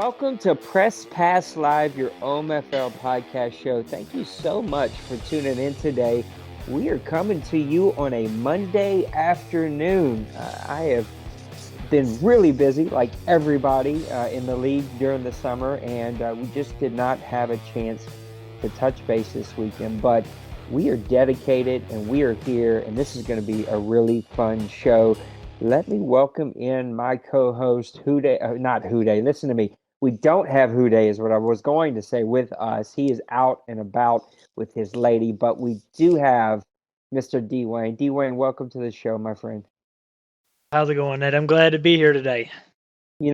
welcome to Press Pass Live, your OMFL podcast show. Thank you so much for tuning in today. We are coming to you on a Monday afternoon. I have been really busy, like everybody in the league during the summer, and we just did not have a chance to touch base this weekend. But we are dedicated, and we are here, and this is going to be a really fun show. Let me welcome in my co-host, not Houday. Listen to me. We don't have Houday, is what I was going to say, with us. He is out and about with his lady, but we do have Mr. Dwayne. Dwayne, welcome to the show, my friend. How's it going, Ned? I'm glad to be here today. We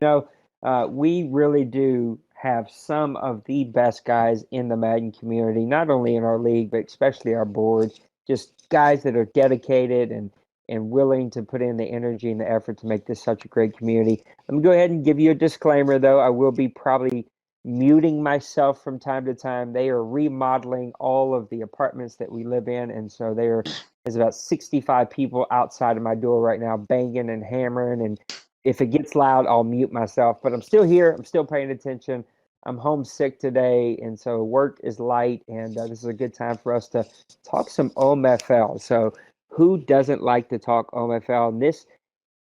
really do have some of the best guys in the Madden community, not only in our league, but especially our board. Just guys that are dedicated and willing to put in the energy and the effort to make this such a great community. Let me go ahead and give you a disclaimer, though. I will be probably muting myself from time to time. They are remodeling all of the apartments that we live in, and so there's about 65 people outside of my door right now banging and hammering, and if it gets loud, I'll mute myself. But I'm still here. I'm still paying attention. I'm homesick today, and so work is light, and this is a good time for us to talk some OMFL. So who doesn't like to talk OMFL? And this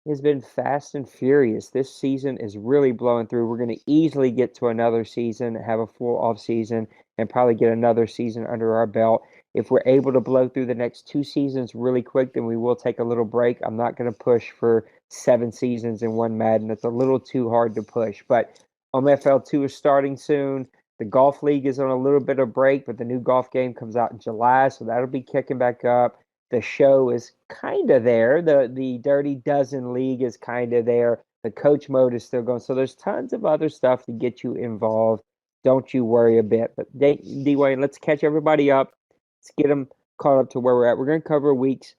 has been fast and furious. This season is really blowing through. We're going to easily get to another season, have a full off season, and probably get another season under our belt. If we're able to blow through the next two seasons really quick, then we will take a little break. I'm not going to push for 7 seasons in one Madden. It's a little too hard to push. But OMFL2 is starting soon. The golf league is on a little bit of break, but the new golf game comes out in July, so that'll be kicking back up. The show is kind of there. The Dirty Dozen League is kind of there. The coach mode is still going. So there's tons of other stuff to get you involved. Don't you worry a bit. But Dwayne, let's catch everybody up. Let's get them caught up to where we're at. We're going to cover weeks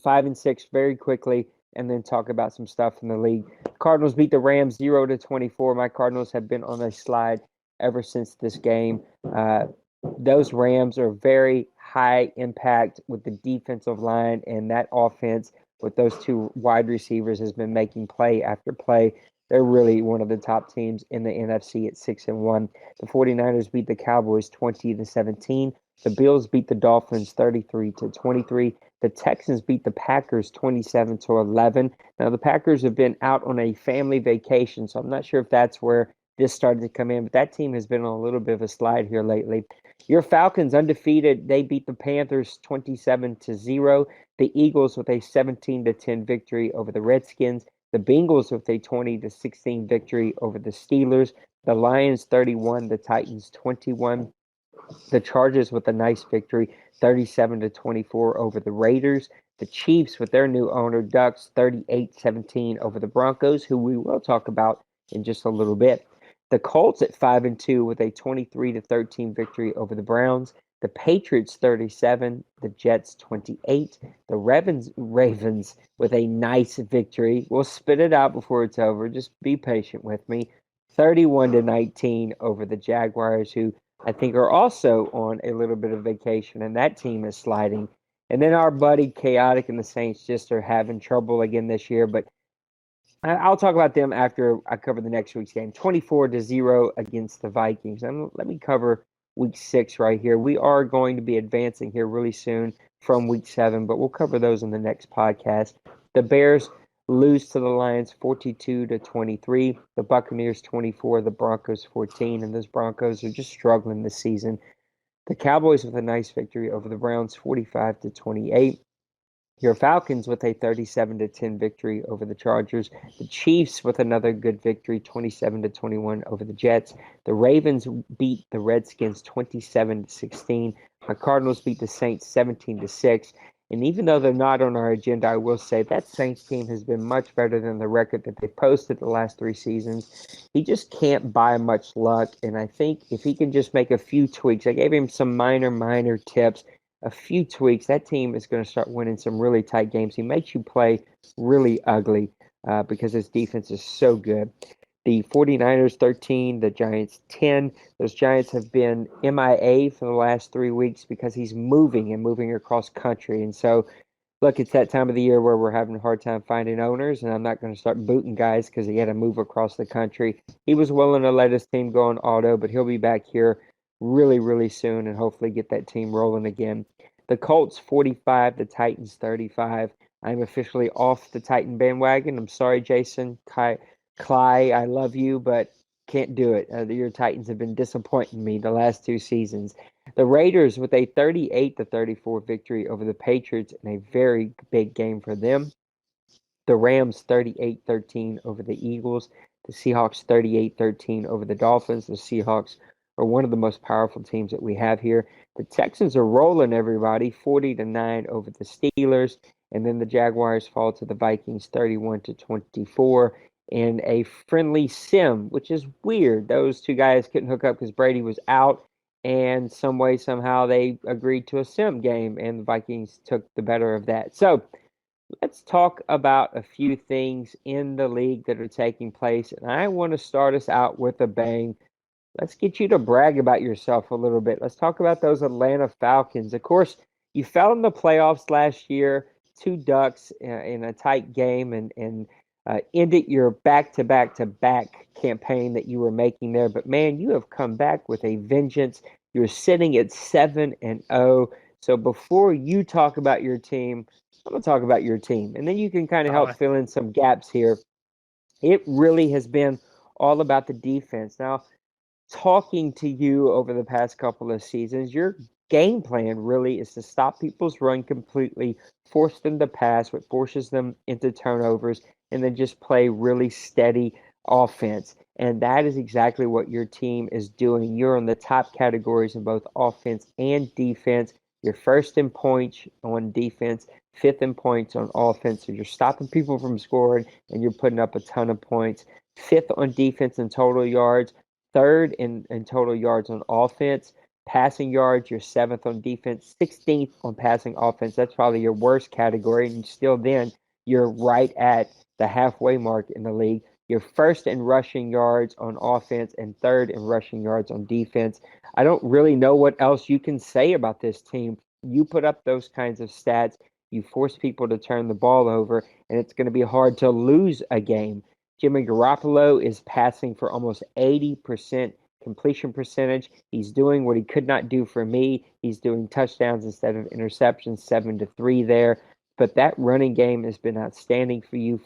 5 and 6 very quickly, and then talk about some stuff in the league. Cardinals beat the Rams 0-24. My Cardinals have been on a slide ever since this game. Those Rams are very high impact with the defensive line, and that offense with those two wide receivers has been making play after play. They're really one of the top teams in the NFC at 6-1. The 49ers beat the Cowboys 20-17. The Bills beat the Dolphins 33-23. The Texans beat the Packers 27-11. Now the Packers have been out on a family vacation, so I'm not sure if that's where this started to come in, but that team has been on a little bit of a slide here lately. Your Falcons undefeated. They beat the Panthers 27-0. The Eagles with a 17-10 victory over the Redskins. The Bengals with a 20-16 victory over the Steelers. The Lions 31, the Titans 21. The Chargers with a nice victory 37-24 over the Raiders. The Chiefs with their new owner Ducks 38-17 over the Broncos, who we will talk about in just a little bit. The Colts at 5-2 with a 23-13 victory over the Browns. The Patriots 37, the Jets 28. The Ravens with a nice victory. We'll spit it out before it's over. Just be patient with me. 31-19 over the Jaguars, who I think are also on a little bit of vacation, and that team is sliding. And then our buddy Chaotic and the Saints just are having trouble again this year, but I'll talk about them after I cover the next week's game. 24-0 against the Vikings. And let me cover week 6 right here. We are going to be advancing here really soon from week 7, but we'll cover those in the next podcast. The Bears lose to the Lions 42-23. The Buccaneers 24, the Broncos 14, and those Broncos are just struggling this season. The Cowboys with a nice victory over the Browns 45-28. Your Falcons with a 37-10 victory over the Chargers. The Chiefs with another good victory, 27-21 over the Jets. The Ravens beat the Redskins 27-16. My Cardinals beat the Saints 17-6. And even though they're not on our agenda, I will say that Saints team has been much better than the record that they posted the last 3 seasons. He just can't buy much luck, and I think if he can just make a few tweaks, I gave him some minor tips, a few tweaks, that team is going to start winning some really tight games. He makes you play really ugly because his defense is so good. The 49ers 13, the Giants 10. Those Giants have been MIA for the last 3 weeks because he's moving across country. And so Look, it's that time of the year where we're having a hard time finding owners, and I'm not going to start booting guys because he had to move across the country. He was willing to let his team go on auto, but he'll be back here really, really soon and hopefully get that team rolling again. The Colts 45, the Titans 35. I'm officially off the Titan bandwagon. I'm sorry, Jason, Cly, I love you, but can't do it. Your Titans have been disappointing me the last 2 seasons. The Raiders with a 38-34 victory over the Patriots in a very big game for them. The Rams 38-13 over the Eagles. The Seahawks 38-13 over the Dolphins. The Seahawks are one of the most powerful teams that we have here. The Texans are rolling everybody 40-9 over the Steelers, and then the Jaguars fall to the Vikings 31-24 in a friendly sim, which is weird. Those two guys couldn't hook up because Brady was out, and some way somehow they agreed to a sim game, and the Vikings took the better of that. So let's talk about a few things in the league that are taking place, and I want to start us out with a bang. Let's get you to brag about yourself a little bit. Let's talk about those Atlanta Falcons. Of course, you fell in the playoffs last year, two ducks in a tight game, and ended your back-to-back-to-back campaign that you were making there. But man, you have come back with a vengeance. You're sitting at 7-0. So before you talk about your team, I'm going to talk about your team, and then you can kind of help fill in some gaps here. It really has been all about the defense. Now, talking to you over the past couple of seasons, your game plan really is to stop people's run completely, force them to pass, what forces them into turnovers, and then just play really steady offense. And that is exactly what your team is doing. You're in the top categories in both offense and defense. You're first in points on defense, fifth in points on offense. So you're stopping people from scoring and you're putting up a ton of points. Fifth on defense in total yards, third in total yards on offense. Passing yards, you're seventh on defense, 16th on passing offense. That's probably your worst category. And still then, you're right at the halfway mark in the league. You're first in rushing yards on offense and third in rushing yards on defense. I don't really know what else you can say about this team. You put up those kinds of stats, you force people to turn the ball over, and it's going to be hard to lose a game. Jimmy Garoppolo is passing for almost 80% completion percentage. He's doing what he could not do for me. He's doing touchdowns instead of interceptions, 7-3 there. But that running game has been outstanding for you.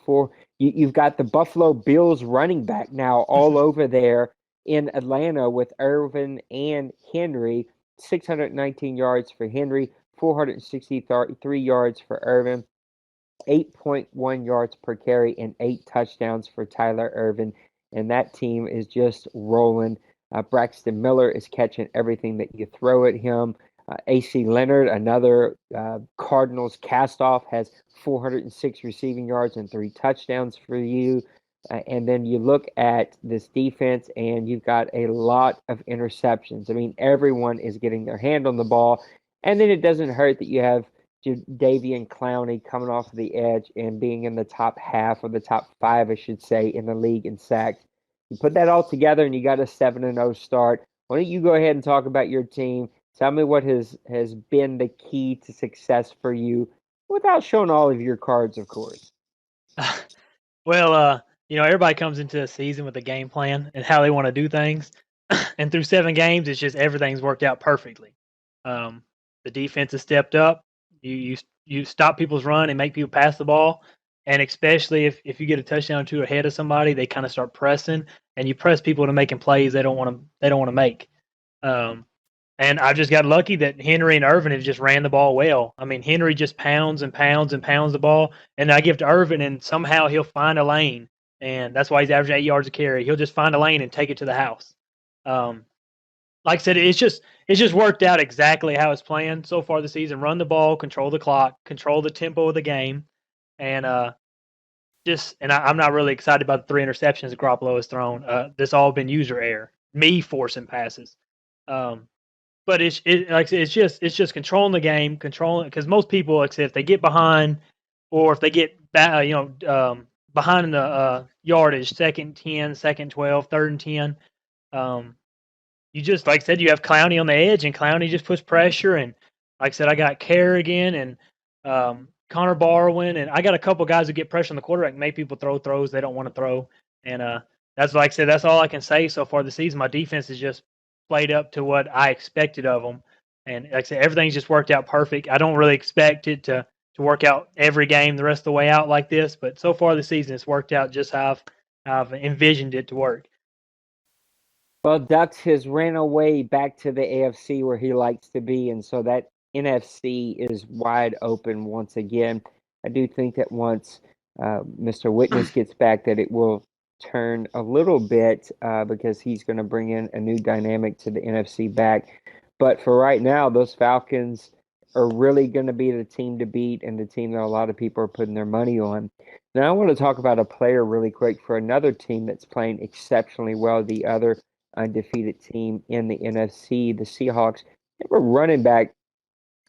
You've got the Buffalo Bills running back now all over there in Atlanta with Irvin and Henry. 619 yards for Henry, 463 yards for Irvin. 8.1 yards per carry and 8 touchdowns for Tyler Irvin. And that team is just rolling. Braxton Miller is catching everything that you throw at him. AC Leonard, another Cardinals castoff, has 406 receiving yards and 3 touchdowns for you. And then you look at this defense, and you've got a lot of interceptions. I mean, everyone is getting their hand on the ball. And then it doesn't hurt that you have Davian Clowney coming off of the edge and being in the top half or the top 5, I should say, in the league in sacks. You put that all together and you got a 7-0 start. Why don't you go ahead and talk about your team? Tell me what has been the key to success for you without showing all of your cards, of course. Well, everybody comes into a season with a game plan and how they want to do things. And through 7 games, it's just everything's worked out perfectly. The defense has stepped up. You stop people's run and make people pass the ball. And especially if you get a touchdown or two ahead of somebody, they kind of start pressing, and you press people into making plays they don't want to make. And I just got lucky that Henry and Irvin have just ran the ball well. I mean, Henry just pounds and pounds and pounds the ball, and I give to Irvin, and somehow he'll find a lane, and that's why he's averaging 8 yards a carry. He'll just find a lane and take it to the house. Like I said, it's just worked out exactly how it's planned so far this season. Run the ball, control the clock, control the tempo of the game, and I'm not really excited about the 3 interceptions that Garoppolo has thrown. This all been user error, me forcing passes. But it's just controlling the game, because most people, like I said, if they get behind or if they get behind in the yardage, 2nd and 10, 2nd and 12, 3rd and 10. You just, like I said, you have Clowney on the edge, and Clowney just puts pressure. And like I said, I got Kerrigan and Connor Barwin, and I got a couple guys who get pressure on the quarterback, make people throw throws they don't want to throw. And that's like I said, that's all I can say so far this season. My defense has just played up to what I expected of them. And like I said, everything's just worked out perfect. I don't really expect it to work out every game the rest of the way out like this, but so far this season it's worked out just how I've envisioned it to work. Well, Ducks has ran away back to the AFC where he likes to be, and so that NFC is wide open once again. I do think that once Mr. Witness gets back, that it will turn a little bit because he's going to bring in a new dynamic to the NFC back. But for right now, those Falcons are really going to be the team to beat and the team that a lot of people are putting their money on. Now, I want to talk about a player really quick for another team that's playing exceptionally well, the other undefeated team in the NFC, the Seahawks. They have a running back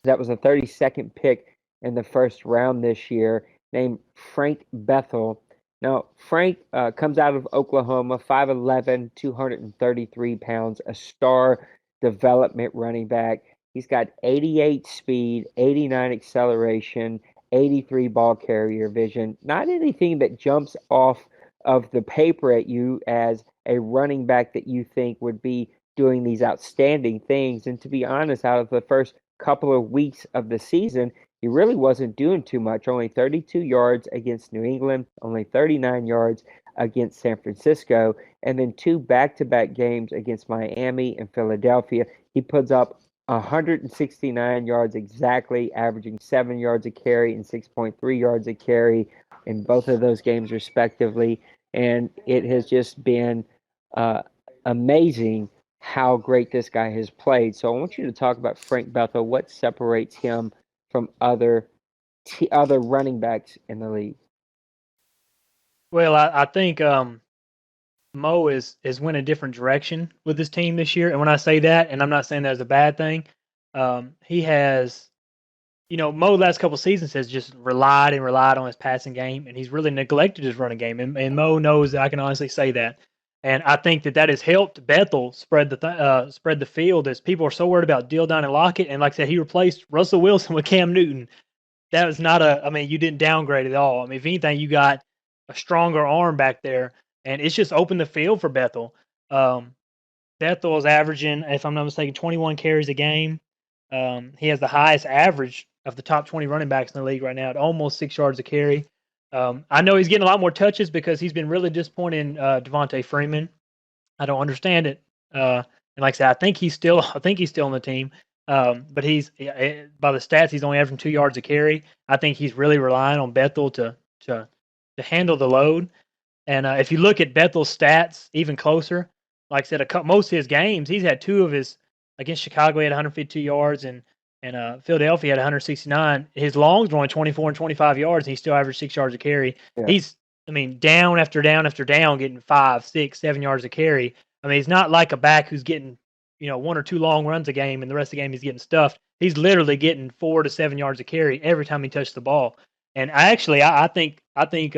that was a 32nd pick in the first round this year named Frank Bethel. Now, Frank comes out of Oklahoma, 5'11", 233 pounds, a star development running back. He's got 88 speed, 89 acceleration, 83 ball carrier vision. Not anything that jumps off of the paper at you as a running back that you think would be doing these outstanding things. And to be honest, out of the first couple of weeks of the season, he really wasn't doing too much. Only 32 yards against New England, only 39 yards against San Francisco, and then two back-to-back games against Miami and Philadelphia. He puts up 169 yards exactly, averaging 7 yards a carry and 6.3 yards a carry in both of those games respectively. And it has just been amazing how great this guy has played. So I want you to talk about Frank Bethel. What separates him from other running backs in the league? Well, I think Mo is went a different direction with his team this year. And when I say that, and I'm not saying that as a bad thing, he has, Mo last couple seasons has just relied on his passing game, and he's really neglected his running game. And Mo knows that I can honestly say that. And I think that has helped Bethel spread the field as people are so worried about Dildon and Lockett. And like I said, he replaced Russell Wilson with Cam Newton. That was not you didn't downgrade at all. I mean, if anything, you got a stronger arm back there, and it's just opened the field for Bethel. Bethel is averaging, if I'm not mistaken, 21 carries a game. He has the highest average of the top 20 running backs in the league right now at almost 6 yards a carry. I know he's getting a lot more touches because he's been really disappointed in Devontae Freeman. I don't understand it. And like I said, I think he's still on the team. But he's by the stats, he's only averaging 2 yards a carry. I think he's really relying on Bethel to handle the load. And if you look at Bethel's stats even closer, like I said, most of his games, he's had two of his against Chicago. He had 152 yards, and Philadelphia had 169. His longs were only 24 and 25 yards, and he still averaged 6 yards a carry. Yeah. He's, down after down after down, getting 5, 6, 7 yards a carry. He's not like a back who's getting, 1 or 2 long runs a game, and the rest of the game he's getting stuffed. He's literally getting 4 to 7 yards a carry every time he touches the ball. And I think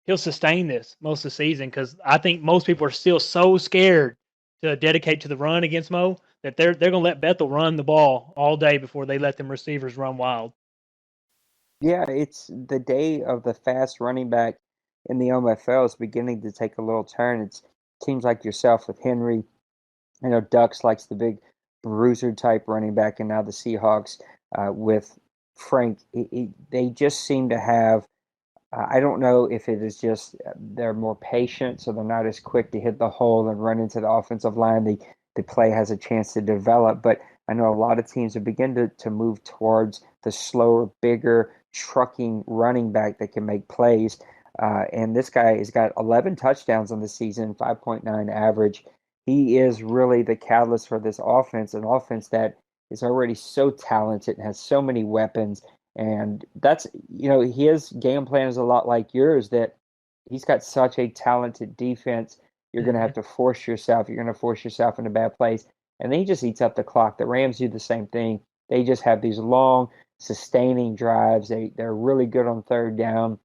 he'll sustain this most of the season because I think most people are still so scared to dedicate to the run against Mo that they're going to let Bethel run the ball all day before they let them receivers run wild. Yeah, it's the day of the fast running back in the MFL is beginning to take a little turn. It's teams like yourself with Henry. Ducks likes the big bruiser type running back, and now the Seahawks with Frank. They just seem to have. I don't know if it is just they're more patient, so they're not as quick to hit the hole and run into the offensive line. The play has a chance to develop, but I know a lot of teams have begun to move towards the slower, bigger, trucking running back that can make plays. And this guy has got 11 touchdowns on the season, 5.9 average. He is really the catalyst for this offense, an offense that is already so talented and has so many weapons. And that's, his game plan is a lot like yours, that he's got such a talented defense. You're going to have to force yourself. You're going to force yourself in a bad place. And then he just eats up the clock. The Rams do the same thing. They just have these long, sustaining drives. They're really good on third down,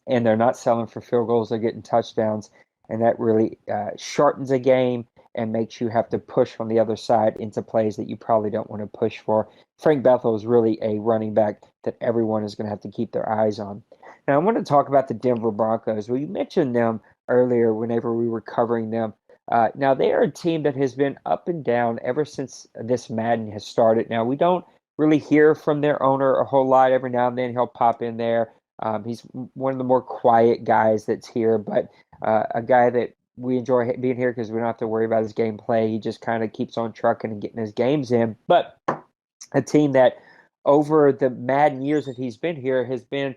and they're not selling for field goals. They're getting touchdowns, and that really shortens a game. and makes you have to push on the other side into plays that you probably don't want to push for. Frank Bethel is really a running back that everyone is going to have to keep their eyes on. Now, I want to talk about the Denver Broncos. We mentioned them earlier whenever we were covering them. Now, they are a team that has been up and down ever since this Madden has started. Now, we don't really hear from their owner a whole lot. Every now and then he'll pop in there. He's one of the more quiet guys that's here, but a guy that we enjoy being here because we don't have to worry about his gameplay. He just kind of keeps on trucking and getting his games in. But a team that over the Madden years that he's been here has been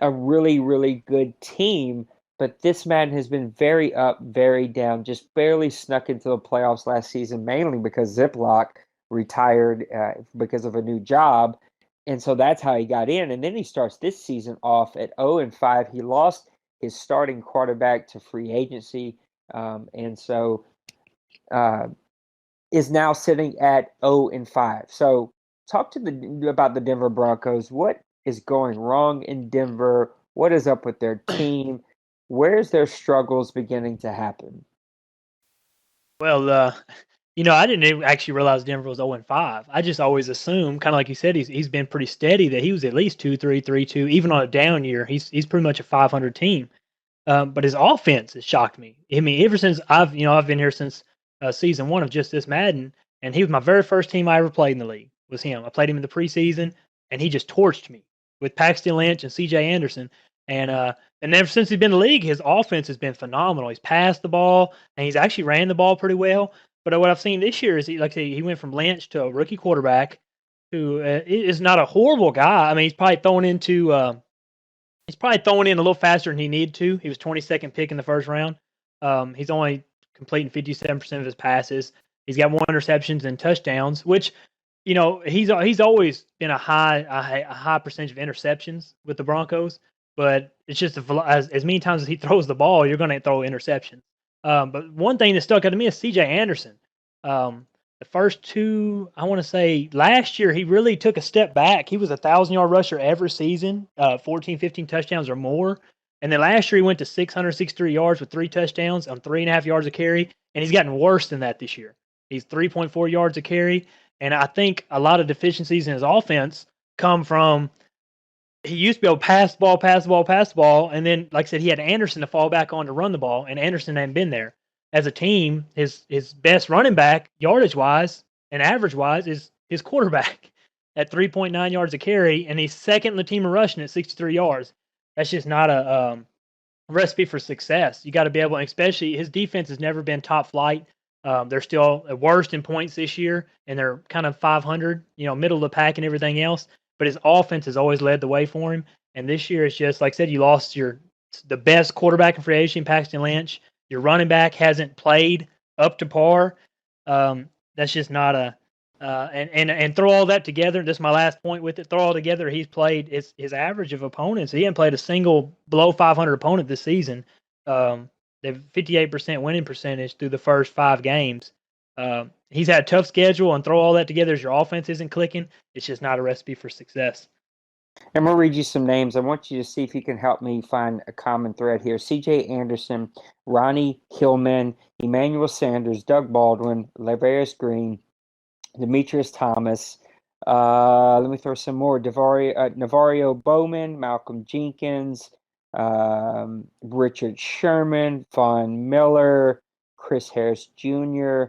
a really, really good team. But this Madden has been very up, very down, just barely snuck into the playoffs last season, mainly because Ziploc retired because of a new job. And so that's how he got in. And then he starts this season off at 0-5. He lost his starting quarterback to free agency. And so is now sitting at 0-5. So talk about the Denver Broncos. What is going wrong in Denver? What is up with their team? Where's their struggles beginning to happen? Well, I didn't even actually realize Denver was 0-5. I just always assumed, kind of like you said, he's been pretty steady that he was at least 2-3, 3-2. Even on a down year, he's pretty much a 500 team. But his offense has shocked me. I mean, ever since I've been here since season 1 of just this Madden, and he was my very first team I ever played in the league. Was him. I played him in the preseason, and he just torched me with Paxton Lynch and C.J. Anderson. And ever since he's been in the league, his offense has been phenomenal. He's passed the ball, and he's actually ran the ball pretty well. But what I've seen this year is he went from Lynch to a rookie quarterback who is not a horrible guy. I mean, he's probably throwing in a little faster than he needed to. He was 22nd pick in the first round. He's only completing 57% of his passes. He's got 1 interceptions and touchdowns, which he's always been a high percentage of interceptions with the Broncos. But it's just as many times as he throws the ball, you're going to throw interceptions. But one thing that stuck out to me is C.J. Anderson. The first 2, I want to say last year, he really took a step back. He was a 1,000-yard rusher every season, 14, 15 touchdowns or more. And then last year, he went to 663 yards with 3 touchdowns on 3.5 yards a carry. And he's gotten worse than that this year. He's 3.4 yards a carry. And I think a lot of deficiencies in his offense come from he used to be able to pass the ball. And then, like I said, he had Anderson to fall back on to run the ball, and Anderson hadn't been there. As a team, his best running back, yardage-wise and average-wise, is his quarterback at 3.9 yards a carry, and he's second in the team in rushing at 63 yards. That's just not a recipe for success. You got to be able, especially his defense has never been top flight. They're still at worst in points this year, and they're kind of 500, middle of the pack and everything else. But his offense has always led the way for him. And this year, it's just, like I said, you lost the best quarterback in free agency, Paxton Lynch. Your running back hasn't played up to par. That's just not and throw all that together. This is my last point with it. Throw all together. He's played his average of opponents. He hasn't played a single below 500 opponent this season. They've 58% winning percentage through the first 5 games. He's had a tough schedule, and throw all that together as your offense isn't clicking. It's just not a recipe for success. I'm going to read you some names. I want you to see if you can help me find a common thread here. C.J. Anderson, Ronnie Hillman, Emmanuel Sanders, Doug Baldwin, Lavarius Green, Demetrius Thomas. Let me throw some more. Navario Bowman, Malcolm Jenkins, Richard Sherman, Von Miller, Chris Harris Jr.,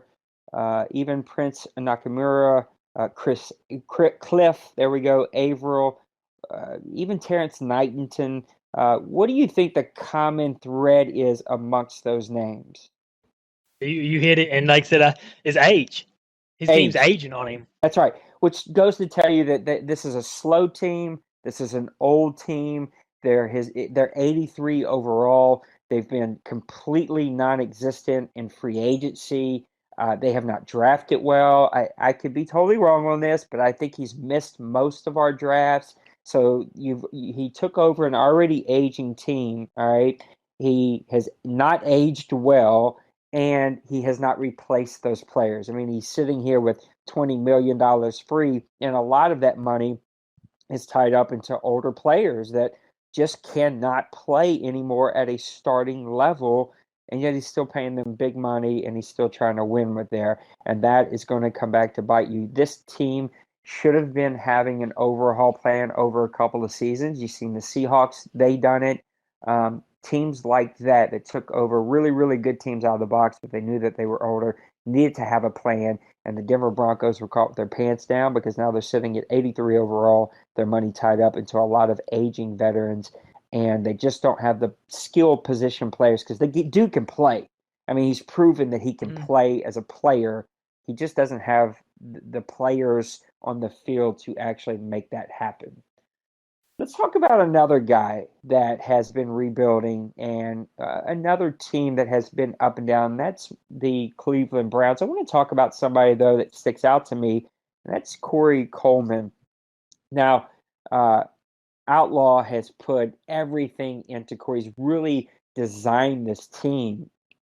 even Prince Nakamura, Cliff, there we go, Averill, even Terrence Knighton. What do you think the common thread is amongst those names? You hit it, and like I said, his age. His team's aging on him. That's right, which goes to tell you that this is a slow team. This is an old team. They're 83 overall. They've been completely non-existent in free agency. They have not drafted well. I could be totally wrong on this, but I think he's missed most of our drafts. So he took over an already aging team. All right, he has not aged well, and he has not replaced those players. I mean, he's sitting here with $20 million free, and a lot of that money is tied up into older players that just cannot play anymore at a starting level. and yet he's still paying them big money, and he's still trying to win with there, and that is going to come back to bite you. This team should have been having an overhaul plan over a couple of seasons. You've seen the Seahawks, they done it. Teams like that took over really, really good teams out of the box, but they knew that they were older, needed to have a plan, and the Denver Broncos were caught with their pants down because now they're sitting at 83 overall, their money tied up into a lot of aging veterans, and they just don't have the skilled position players because the dude can play. I mean, he's proven that he can play as a player. He just doesn't have the players on the field to actually make that happen. Let's talk about another guy that has been rebuilding and another team that has been up and down. That's the Cleveland Browns. I want to talk about somebody, though, that sticks out to me, and that's Corey Coleman. Now, Outlaw has put everything into Corey. He's really designed this team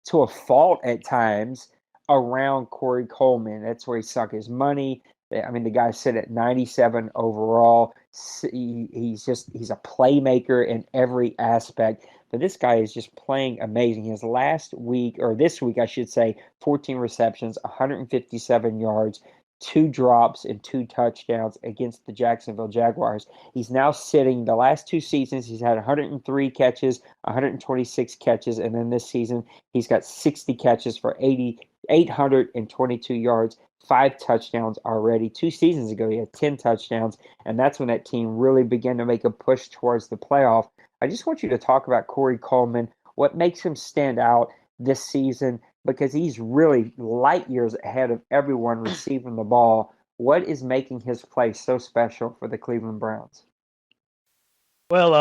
to a fault at times around Corey Coleman. That's where he sunk his money. I mean, the guy's sit at 97 overall. He's a playmaker in every aspect. But this guy is just playing amazing. His last week, or this week, I should say, 14 receptions, 157 yards, 2 drops, and 2 touchdowns against the Jacksonville Jaguars. He's now sitting the last 2 seasons. He's had 103 catches, 126 catches, and then this season he's got 60 catches for 822 yards. 5 touchdowns already. 2 seasons ago, he had 10 touchdowns, and that's when that team really began to make a push towards the playoff. I just want you to talk about Corey Coleman, what makes him stand out this season, because he's really light years ahead of everyone receiving the ball. What is making his play so special for the Cleveland Browns? Well,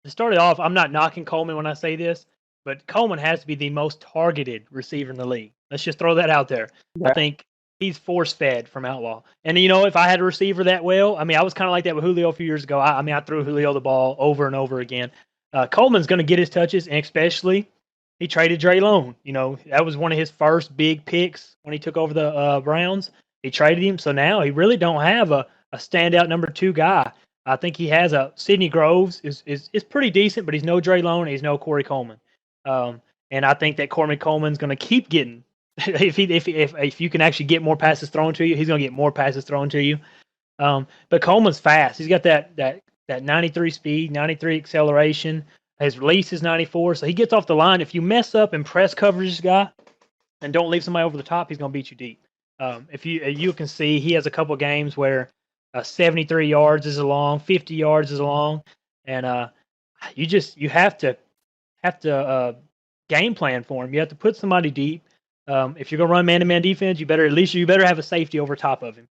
to start it off, I'm not knocking Coleman when I say this, but Coleman has to be the most targeted receiver in the league. Let's just throw that out there. Yeah. I think he's force-fed from Outlaw. And, if I had a receiver that well, I mean, I was kind of like that with Julio a few years ago. I threw Julio the ball over and over again. Coleman's going to get his touches, and especially he traded Dre Lone. That was one of his first big picks when he took over the Browns. He traded him, so now he really don't have a standout number 2 guy. I think he has Sidney Groves is pretty decent, but he's no Dre Lone, he's no Corey Coleman. And I think that Corey Coleman's going to keep getting if you can actually get more passes thrown to you, he's going to get more passes thrown to you. But Coleman's fast. He's got that 93 speed, 93 acceleration. His release is 94, so he gets off the line. If you mess up and press coverage this guy and don't leave somebody over the top, he's going to beat you deep. If you can see, he has a couple games where 73 yards is long, 50 yards is long, and you have to game plan for him. You have to put somebody deep. If you're going to run man-to-man defense, you better have a safety over top of him.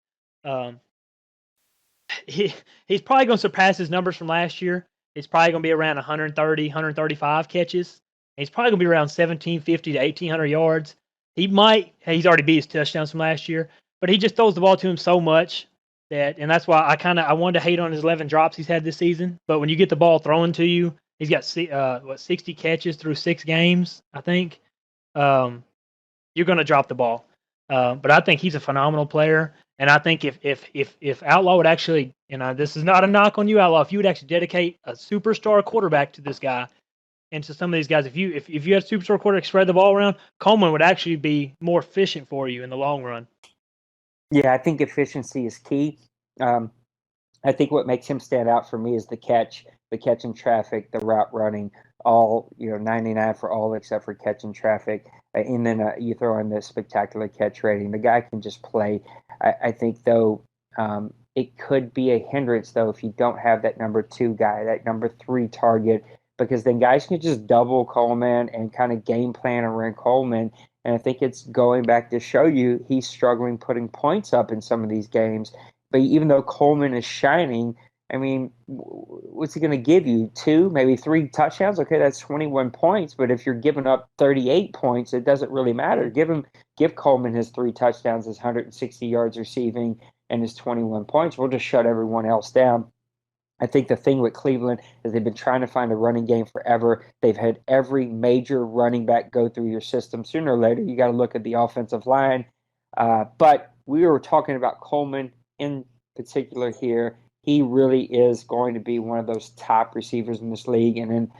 He's probably going to surpass his numbers from last year. He's probably going to be around 130, 135 catches. He's probably going to be around 1,750 to 1,800 yards. He's already beat his touchdowns from last year, but he just throws the ball to him so much and that's why I wanted to hate on his 11 drops he's had this season. But when you get the ball thrown to you, he's got 60 catches through 6 games, I think. You're going to drop the ball. But I think he's a phenomenal player. And I think if Outlaw would actually, this is not a knock on you, Outlaw, if you would actually dedicate a superstar quarterback to this guy and to some of these guys, if you had a superstar quarterback spread the ball around, Coleman would actually be more efficient for you in the long run. Yeah, I think efficiency is key. I think what makes him stand out for me is the catch in traffic, the route running, all 99 for all except for catch in traffic. And then you throw in the spectacular catch rating. The guy can just play. I think, though, it could be a hindrance, though, if you don't have that number 2 guy, that number 3 target, because then guys can just double Coleman and kind of game plan around Coleman. And I think it's going back to show you he's struggling putting points up in some of these games. But even though Coleman is shining, I mean, what's he going to give you? 2, maybe 3 touchdowns? Okay, that's 21 points. But if you're giving up 38 points, it doesn't really matter. Give Coleman his 3 touchdowns, his 160 yards receiving, and his 21 points. We'll just shut everyone else down. I think the thing with Cleveland is they've been trying to find a running game forever. They've had every major running back go through your system. Sooner or later, you got to look at the offensive line. But we were talking about Coleman in particular here. He really is going to be one of those top receivers in this league. And then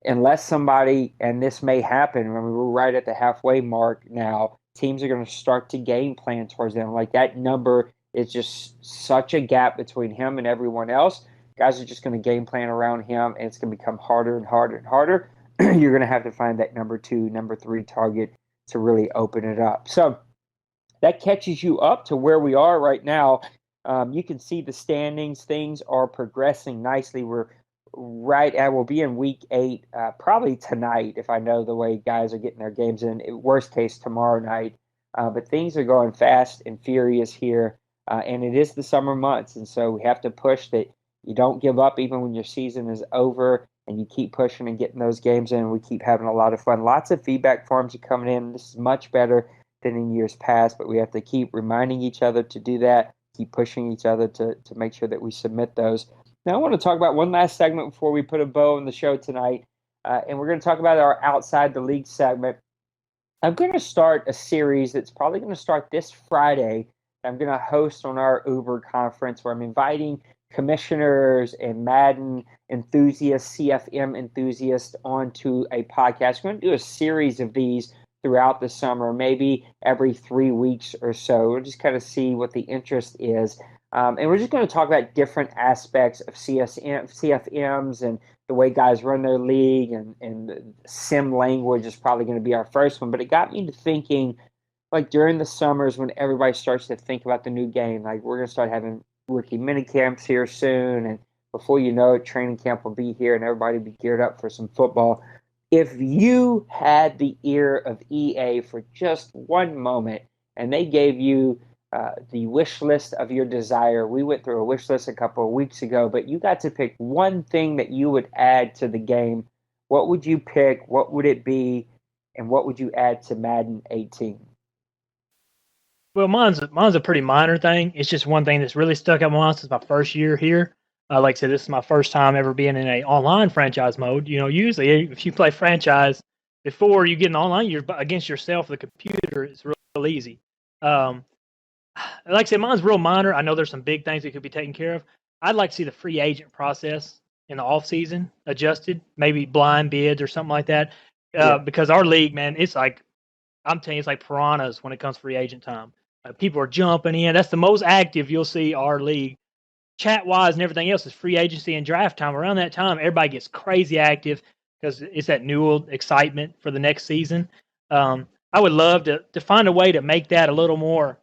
unless somebody, and this may happen, I mean, we're right at the halfway mark now, teams are going to start to game plan towards them. Like that number is just such a gap between him and everyone else. Guys are just going to game plan around him, and it's going to become harder and harder and harder. You're going to have to find that number 2, number 3 target to really open it up. So that catches you up to where we are right now. You can see the standings. Things are progressing nicely. We'll be in week 8, probably tonight if I know the way guys are getting their games in. Worst case, tomorrow night. But things are going fast and furious here, and it is the summer months, and so we have to push that you don't give up even when your season is over, and you keep pushing and getting those games in. We keep having a lot of fun. Lots of feedback forms are coming in. This is much better than in years past, but we have to keep reminding each other to do that, keep pushing each other to make sure that we submit those. Now, I want to talk about one last segment before we put a bow on the show tonight, and we're going to talk about our Outside the League segment. I'm going to start a series that's probably going to start this Friday. I'm going to host on our Uber conference where I'm inviting commissioners and Madden enthusiasts, CFM enthusiasts onto a podcast. We're going to do a series of these throughout the summer, maybe every 3 weeks or so. We'll just kind of see what the interest is. And we're just going to talk about different aspects of CFMs and the way guys run their league, and sim language is probably going to be our first one. But it got me to thinking, like during the summers when everybody starts to think about the new game, like we're going to start having rookie mini camps here soon, and before you know it, training camp will be here and everybody will be geared up for some football. If you had the ear of EA for just one moment and they gave you the wish list of your desire, we went through a wish list a couple of weeks ago, but you got to pick one thing that you would add to the game, what would you pick? What would it be? And what would you add to Madden 18? Well, mine's a pretty minor thing. It's just one thing that's really stuck out in my mind since my first year here. Like I said, this is my first time ever being in a online franchise mode. You know, usually if you play franchise before you get in online, you're against yourself, the computer. It's real easy. Like I said, mine's real minor. I know there's some big things that could be taken care of. I'd like to see the free agent process in the off season adjusted, maybe blind bids or something like that. Because our league, man, it's like, I'm telling you, it's like piranhas when it comes to free agent time. People are jumping in. That's the most active you'll see our league, chat wise and everything else, is free agency and draft time. Around that time, everybody gets crazy active because it's that new excitement for the next season. I would love to find a way to make that a little more,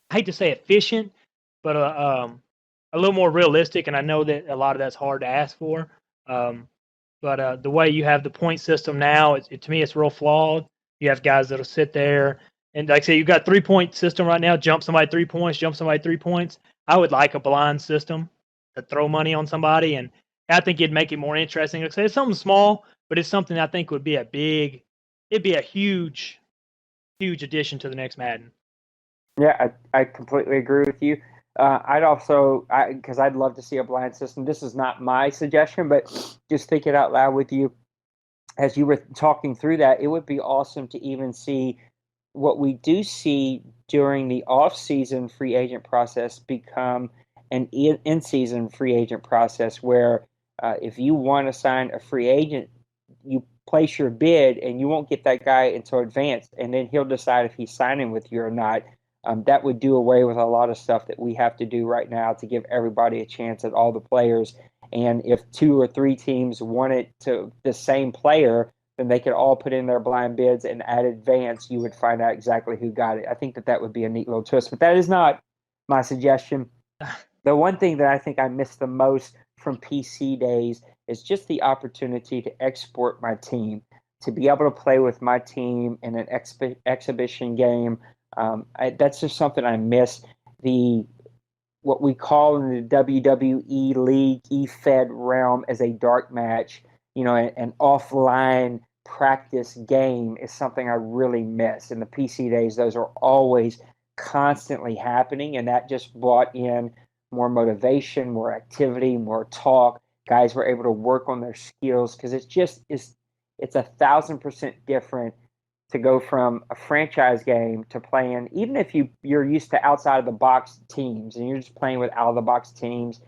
I hate to say efficient, but a little more realistic. And I know that a lot of that's hard to ask for. But the way you have the point system now, to me, it's real flawed. You have guys that'll sit there and, like I say, you've got 3-point system right now. Jump somebody 3 points, jump somebody 3 points. I would like a blind system to throw money on somebody, and I think it'd make it more interesting. Like I say, it's something small, but it's something I think would be it'd be a huge addition to the next Madden. Yeah, I completely agree with you. Because I'd love to see a blind system. This is not my suggestion, but just think it out loud with you. As you were talking through that, it would be awesome to even see what we do see during the off-season free agent process become an in-season free agent process where if you want to sign a free agent, you place your bid and you won't get that guy until advanced, and then he'll decide if he's signing with you or not. That would do away with a lot of stuff that we have to do right now to give everybody a chance at all the players. And if 2 or 3 teams wanted to the same player, then they could all put in their blind bids, and at advance, you would find out exactly who got it. I think that would be a neat little twist, but that is not my suggestion. The one thing that I think I miss the most from PC days is just the opportunity to export my team, to be able to play with my team in an exhibition game. That's just something I miss. What we call in the WWE league, E-Fed realm, as a dark match, an offline practice game is something I really miss. In the PC days, those are always constantly happening, and that just brought in more motivation, more activity, more talk. Guys were able to work on their skills because it's 1,000% different to go from a franchise game to playing, even if you're used to outside of the box teams and you're just playing with out of the box teams,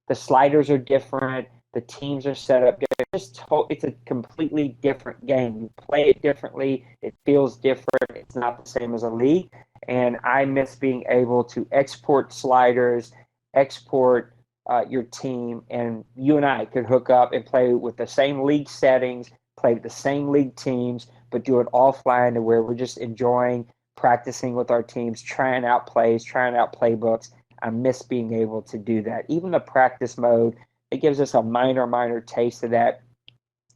the sliders are different. The teams are set up. It's a completely different game. You play it differently. It feels different. It's not the same as a league. And I miss being able to export sliders, export your team, and you and I could hook up and play with the same league settings, play with the same league teams, but do it offline to where we're just enjoying practicing with our teams, trying out plays, trying out playbooks. I miss being able to do that. Even the practice mode, it gives us a minor taste of that.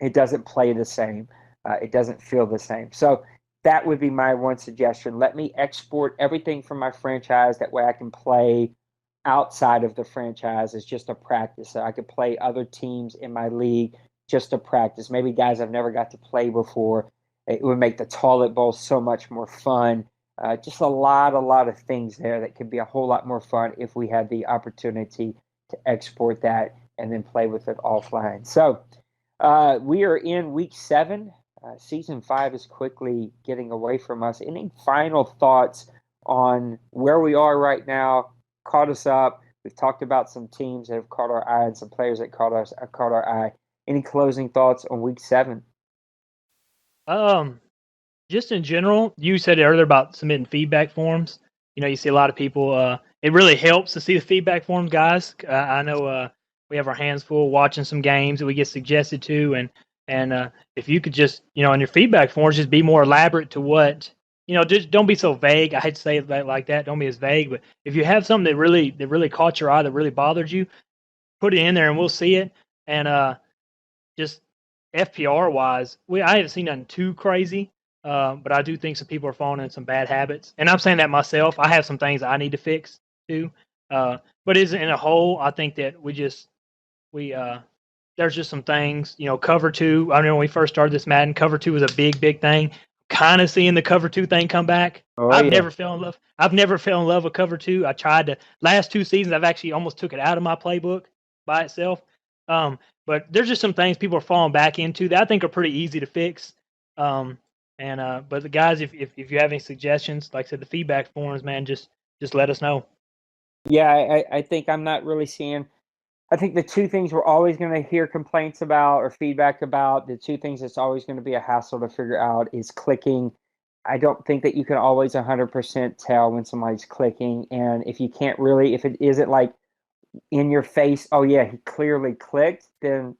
It doesn't play the same. It doesn't feel the same. So that would be my one suggestion. Let me export everything from my franchise. That way I can play outside of the franchise as just a practice. So I could play other teams in my league just to practice. Maybe guys I've never got to play before. It would make the toilet bowl so much more fun. Just a lot of things there that could be a whole lot more fun if we had the opportunity to export that and then play with it offline. So we are in week 7. Season 5 is quickly getting away from us. Any final thoughts on where we are right now? Caught us up. We've talked about some teams that have caught our eye and some players that caught our eye. Any closing thoughts on week 7? Just in general, you said earlier about submitting feedback forms. You see a lot of people. It really helps to see the feedback forms, guys. I know we have our hands full watching some games that we get suggested to, and if you could just, in your feedback forms, just be more elaborate to what, just don't be so vague. I hate to say it like that. Don't be as vague, but if you have something that really caught your eye, that really bothered you, put it in there and we'll see it. And just FPR wise, I haven't seen nothing too crazy. But I do think some people are falling in some bad habits, and I'm saying that myself. I have some things I need to fix too. But in a whole, I think that there's just some things. Cover 2. I remember when we first started this Madden, cover 2 was a big thing. Kind of seeing the cover 2 thing come back. I've never fell in love. I've never fell in love with cover 2. I tried to last 2 seasons. I've actually almost took it out of my playbook by itself. But there's just some things people are falling back into that I think are pretty easy to fix. But the guys, if you have any suggestions, like I said, the feedback forums, man, just let us know. Yeah, I think I'm not really seeing. I think the 2 things we're always going to hear complaints about or feedback about, the 2 things that's always going to be a hassle to figure out is clicking. I don't think that you can always 100% tell when somebody's clicking, and if it isn't like in your face, oh yeah, he clearly clicked, then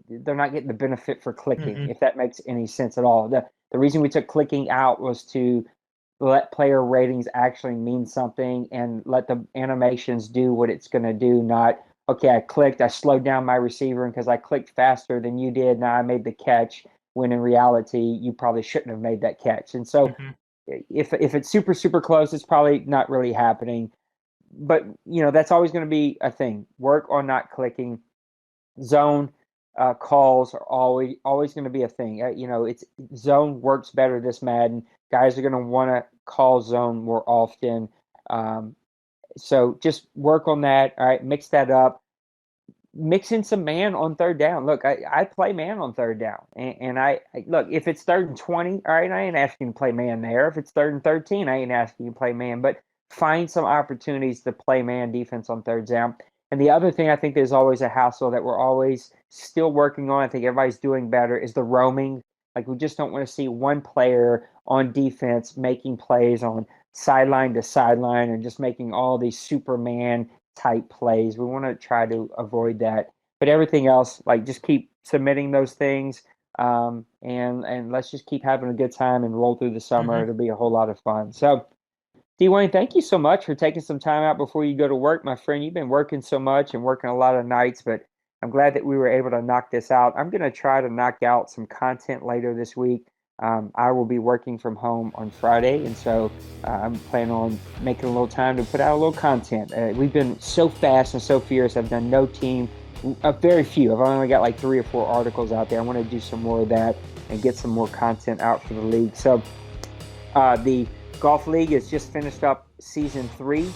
they're not getting the benefit for clicking, if that makes any sense at all. The reason we took clicking out was to let player ratings actually mean something and let the animations do what it's going to do, not, okay, I clicked, I slowed down my receiver because I clicked faster than you did, now I made the catch, when in reality, you probably shouldn't have made that catch. And so if it's super close, it's probably not really happening. But, that's always going to be a thing. Work on not clicking. Zone calls are always going to be a thing. It's zone works better this Madden. Guys are going to want to call zone more often. So just work on that. All right, mix that up. Mix in some man on third down. Look, I play man on third down, and I look, if it's 3rd and 20, all right, I ain't asking you to play man there. If it's 3rd and 13, I ain't asking you to play man. But find some opportunities to play man defense on third down. And the other thing I think there's always a hassle that we're always still working on, I think everybody's doing better, is the roaming. Like, we just don't want to see one player on defense making plays on sideline to sideline and just making all these Superman type plays. We want to try to avoid that. But everything else, like, just keep submitting those things, and let's just keep having a good time and roll through the summer. It'll be a whole lot of fun. So, Dwayne, thank you so much for taking some time out before you go to work, my friend. You've been working so much and working a lot of nights, but I'm glad that we were able to knock this out. I'm going to try to knock out some content later this week. I will be working from home on Friday, and so I'm planning on making a little time to put out a little content. We've been so fast and so fierce. I've done no team, very few. I've only got like 3 or 4 articles out there. I want to do some more of that and get some more content out for the league. So the Golf League has just finished up season 3.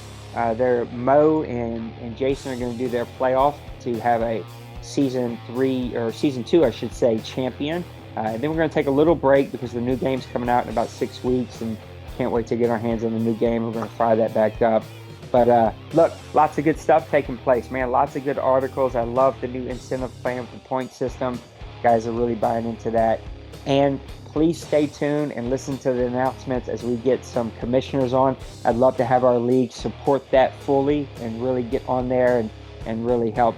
Mo and Jason are going to do their playoff to have a season 2, I should say, champion. Then we're going to take a little break because the new game's coming out in about 6 weeks, and can't wait to get our hands on the new game. We're going to fire that back up. But look, lots of good stuff taking place, man. Lots of good articles. I love the new incentive plan for point system. Guys are really buying into that. And please stay tuned and listen to the announcements as we get some commissioners on. I'd love to have our league support that fully and really get on there and really help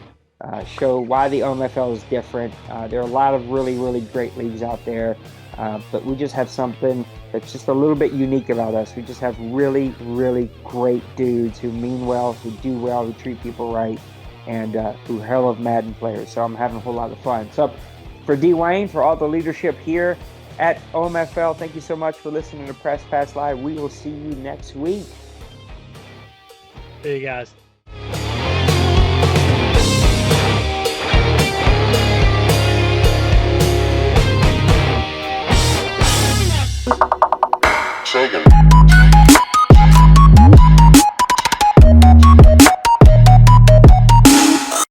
show why the OMFL is different. There are a lot of really, really great leagues out there, but we just have something that's just a little bit unique about us. We just have really, really great dudes who mean well, who do well, who treat people right, and who hell of Madden players. So I'm having a whole lot of fun. So for Dwayne, for all the leadership here at OMFL, thank you so much for listening to Press Pass Live. We will see you next week. See you guys.